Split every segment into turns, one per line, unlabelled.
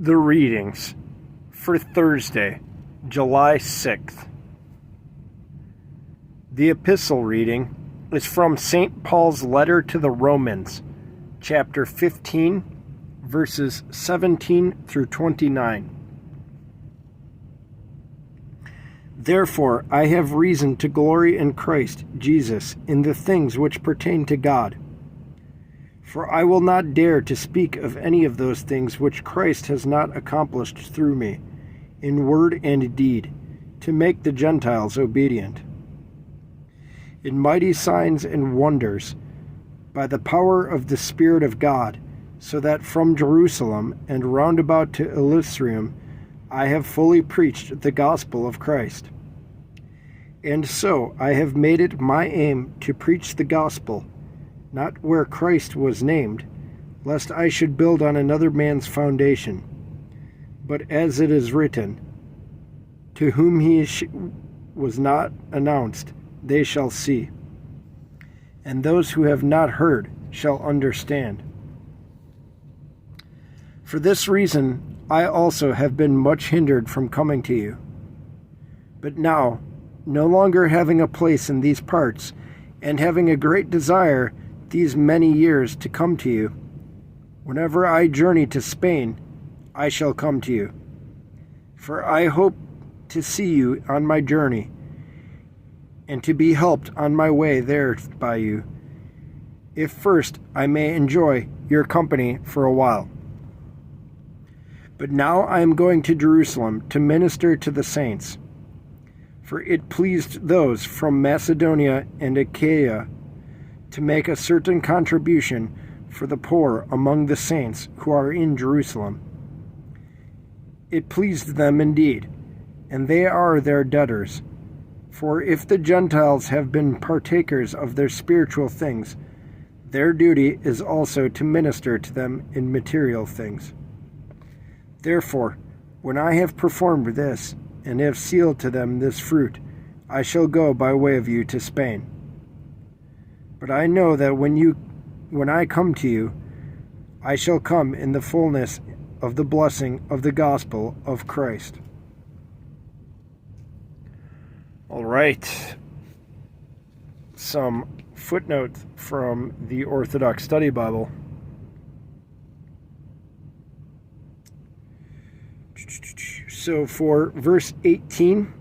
The readings for Thursday, July 6th. The epistle reading is from St. Paul's letter to the Romans, chapter 15, verses 17 through 29. Therefore I have reason to glory in Christ Jesus in the things which pertain to God. For I will not dare to speak of any of those things which Christ has not accomplished through me, in word and deed, to make the Gentiles obedient, in mighty signs and wonders, by the power of the Spirit of God, so that from Jerusalem and round about to Elysium I have fully preached the gospel of Christ. And so I have made it my aim to preach the gospel, not where Christ was named, lest I should build on another man's foundation. But as it is written, to whom he was not announced, they shall see, and those who have not heard shall understand. For this reason I also have been much hindered from coming to you. But now, no longer having a place in these parts, and having a great desire these many years to come to you, whenever I journey to Spain, I shall come to you. For I hope to see you on my journey, and to be helped on my way there by you, if first I may enjoy your company for a while. But now I am going to Jerusalem to minister to the saints, for it pleased those from Macedonia and Achaia to make a certain contribution for the poor among the saints who are in Jerusalem. It pleased them indeed, and they are their debtors. For if the Gentiles have been partakers of their spiritual things, their duty is also to minister to them in material things. Therefore, when I have performed this, and have sealed to them this fruit, I shall go by way of you to Spain. But I know that when I come to you, I shall come in the fullness of the blessing of the gospel of Christ. All right. Some footnotes from the Orthodox Study Bible. So for verse 18,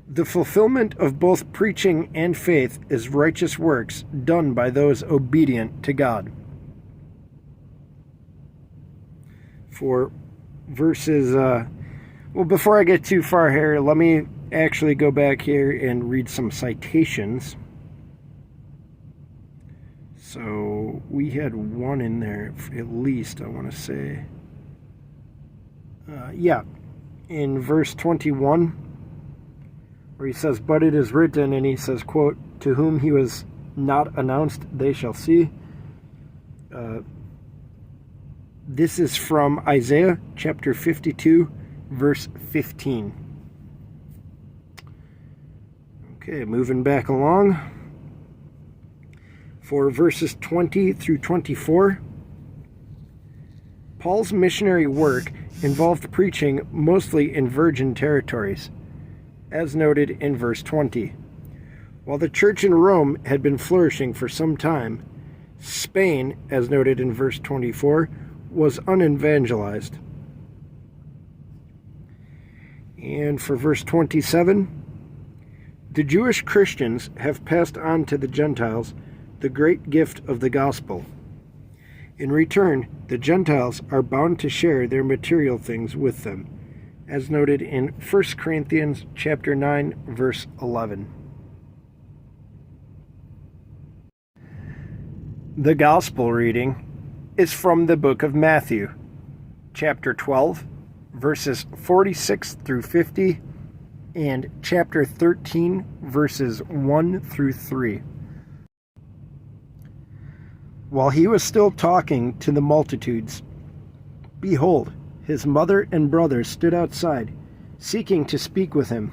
the fulfillment of both preaching and faith is righteous works done by those obedient to God. For verses, before I get too far here, let me actually go back here and read some citations. So we had one in there, at least, I want to say. In verse 21, where he says, but it is written, and he says, quote, to whom he was not announced, they shall see. This is from Isaiah chapter 52, verse 15. Okay, moving back along. For verses 20 through 24, Paul's missionary work involved preaching mostly in virgin territories, as noted in verse 20. While the church in Rome had been flourishing for some time, Spain, as noted in verse 24, was unevangelized. And for verse 27, the Jewish Christians have passed on to the Gentiles the great gift of the gospel. In return, the Gentiles are bound to share their material things with them, as noted in 1 Corinthians chapter 9, verse 11. The Gospel reading is from the book of Matthew, chapter 12, verses 46 through 50, and chapter 13, verses 1 through 3. While he was still talking to the multitudes, behold, his mother and brothers stood outside, seeking to speak with him.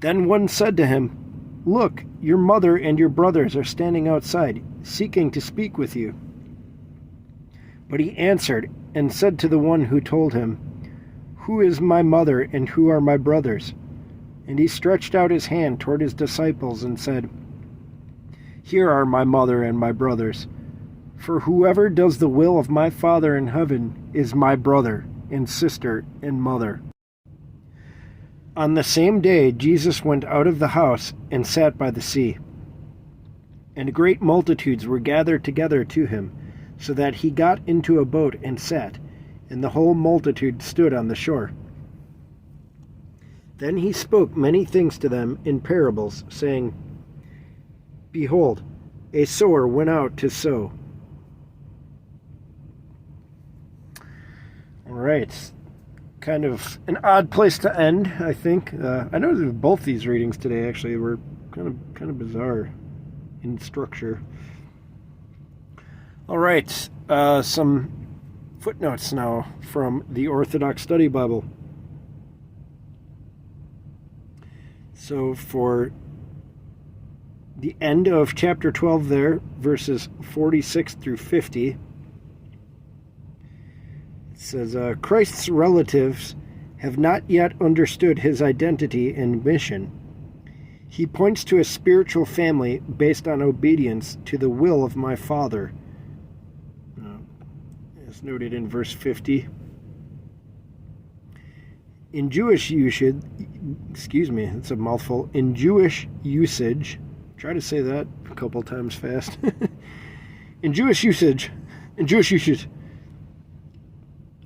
Then one said to him, Look, your mother and your brothers are standing outside, seeking to speak with you. But he answered and said to the one who told him, Who is my mother and who are my brothers? And he stretched out his hand toward his disciples and said, Here are my mother and my brothers. For whoever does the will of my Father in heaven is my brother and sister and mother. On the same day Jesus went out of the house and sat by the sea. And great multitudes were gathered together to him, so that he got into a boat and sat, and the whole multitude stood on the shore. Then he spoke many things to them in parables, saying, Behold, a sower went out to sow. All right, kind of an odd place to end, I think. I noticed both these readings today actually were kind of bizarre in structure. All right, some footnotes now from the Orthodox Study Bible. So for the end of chapter 12 there, verses 46 through 50, it says, Christ's relatives have not yet understood his identity and mission. He points to a spiritual family based on obedience to the will of my Father, as noted in verse 50. In Jewish usage, it's a mouthful. In Jewish usage, try to say that a couple times fast. in Jewish usage,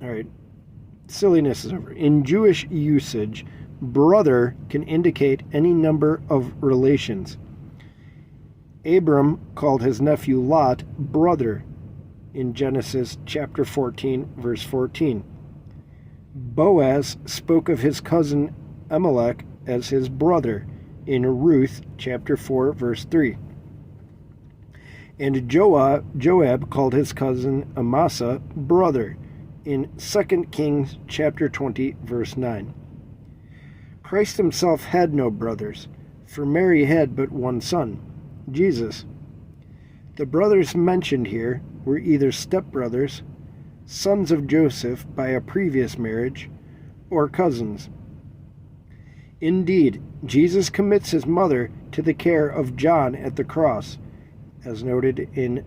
all right, silliness is over. In Jewish usage, brother can indicate any number of relations. Abram called his nephew Lot brother in Genesis chapter 14, verse 14. Boaz spoke of his cousin Elimelech as his brother in Ruth chapter 4, verse 3. And Joab called his cousin Amasa brother in 2 Kings chapter 20, verse 9. Christ himself had no brothers, for Mary had but one son, Jesus. The brothers mentioned here were either stepbrothers, sons of Joseph by a previous marriage, or cousins. Indeed, Jesus commits his mother to the care of John at the cross, as noted in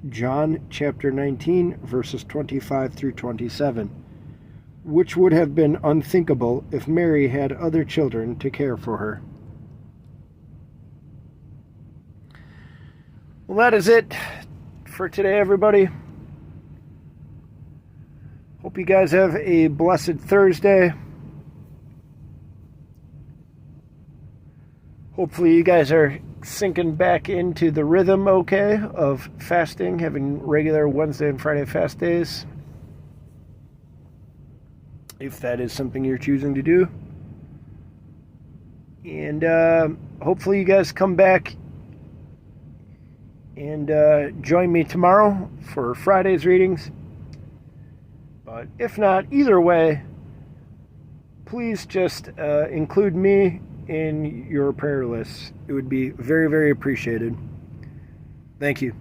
John chapter 19, verses 25 through 27, which would have been unthinkable if Mary had other children to care for her. Well, that is it for today, everybody. Hope you guys have a blessed Thursday. Hopefully you guys are sinking back into the rhythm okay of fasting, having regular Wednesday and Friday fast days, if that is something you're choosing to do. And hopefully you guys come back and join me tomorrow for Friday's readings. But if not, either way, please just include me in your prayer list. It would be very, very appreciated. Thank you.